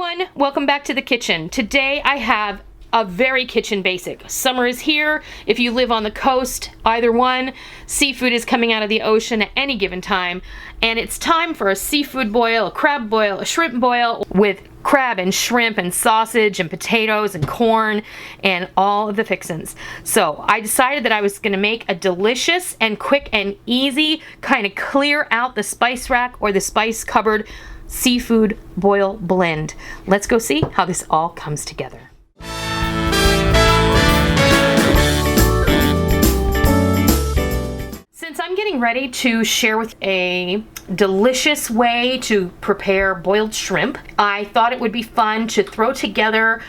everyone, welcome back to the kitchen. Today I have a very kitchen basic. Summer is here. If you live on the coast, either one, seafood is coming out of the ocean at any given time, and it's time for a seafood boil, a crab boil, a shrimp boil with crab and shrimp and sausage and potatoes and corn and all of the fixins. So I decided that I was going to make a delicious and quick and easy kind of clear out the spice rack or the spice cupboard seafood boil blend. Let's go see how this all comes together. Since I'm getting ready to share with a delicious way to prepare boiled shrimp, I thought it would be fun to throw together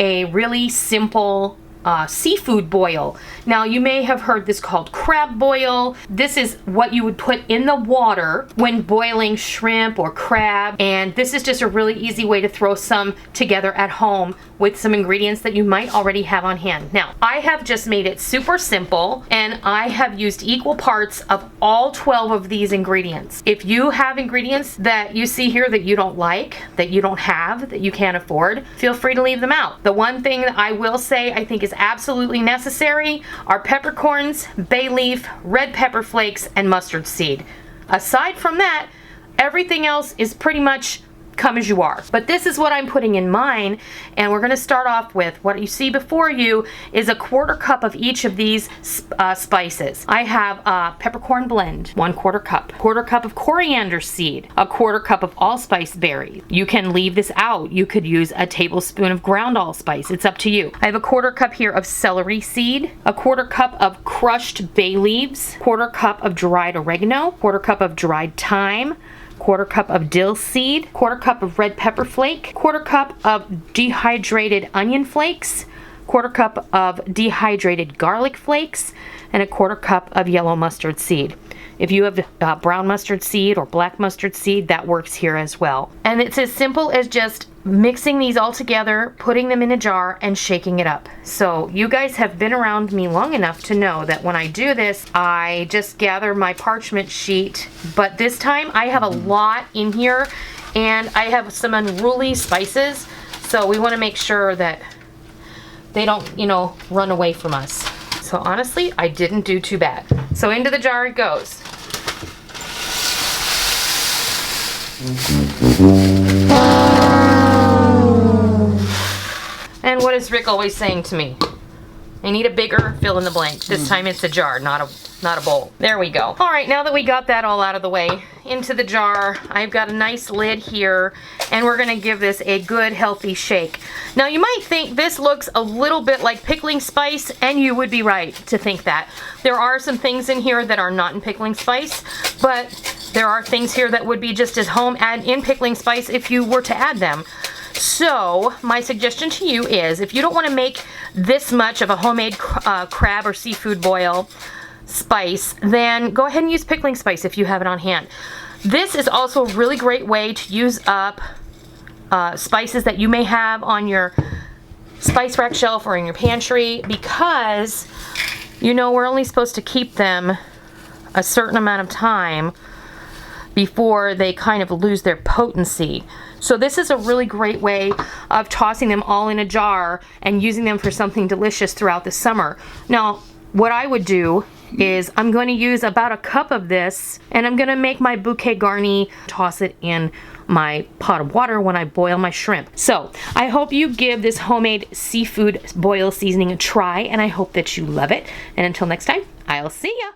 a really simple seafood boil. Now, you may have heard this called crab boil. This is what you would put in the water when boiling shrimp or crab, and this is just a really easy way to throw some together at home with some ingredients that you might already have on hand. Now, I have just made it super simple, and I have used equal parts of all 12 of these ingredients. If you have ingredients that you see here that you don't like, that you don't have, that you can't afford, feel free to leave them out. The one thing that I will say I think is absolutely necessary are peppercorns, bay leaf, red pepper flakes, and mustard seed. Aside from that, everything else is pretty much come as you are. But this is what I'm putting in mine, and we're going to start off with what you see before you is a 1/4 cup of each of these spices. I have a peppercorn blend, 1/4 cup, 1/4 cup of coriander seed, a 1/4 cup of allspice berries. You can leave this out. You could use a tablespoon of ground allspice. It's up to you. I have a 1/4 cup here of celery seed, a 1/4 cup of crushed bay leaves, 1/4 cup of dried oregano, 1/4 cup of dried thyme, 1/4 cup of dill seed, 1/4 cup of red pepper flake, 1/4 cup of dehydrated onion flakes, 1/4 cup of dehydrated garlic flakes, and a 1/4 cup of yellow mustard seed. If you have brown mustard seed or black mustard seed, that works here as well. And it's as simple as just mixing these all together, putting them in a jar, and shaking it up. So you guys have been around me long enough to know that when I do this, I just gather my parchment sheet. But this time I have a lot in here, and I have some unruly spices. So we want to make sure that they don't, run away from us. So honestly, I didn't do too bad. So into the jar it goes. And what is Rick always saying to me? I need a bigger fill in the blank. This time it's a jar, not a bowl. There we go. All right, now that we got that all out of the way, into the jar, I've got a nice lid here, and we're gonna give this a good, healthy shake. Now, you might think this looks a little bit like pickling spice, and you would be right to think that. There are some things in here that are not in pickling spice, but there are things here that would be just as home and in pickling spice if you were to add them. So my suggestion to you is, if you don't want to make this much of a homemade crab or seafood boil spice, then go ahead and use pickling spice if you have it on hand. This is also a really great way to use up spices that you may have on your spice rack shelf or in your pantry, because we're only supposed to keep them a certain amount of time before they kind of lose their potency. So this is a really great way of tossing them all in a jar and using them for something delicious throughout the summer. Now, what I would do is I'm going to use about a cup of this, and I'm going to make my bouquet garni, toss it in my pot of water when I boil my shrimp. So I hope you give this homemade seafood boil seasoning a try, and I hope that you love it. And until next time, I'll see ya.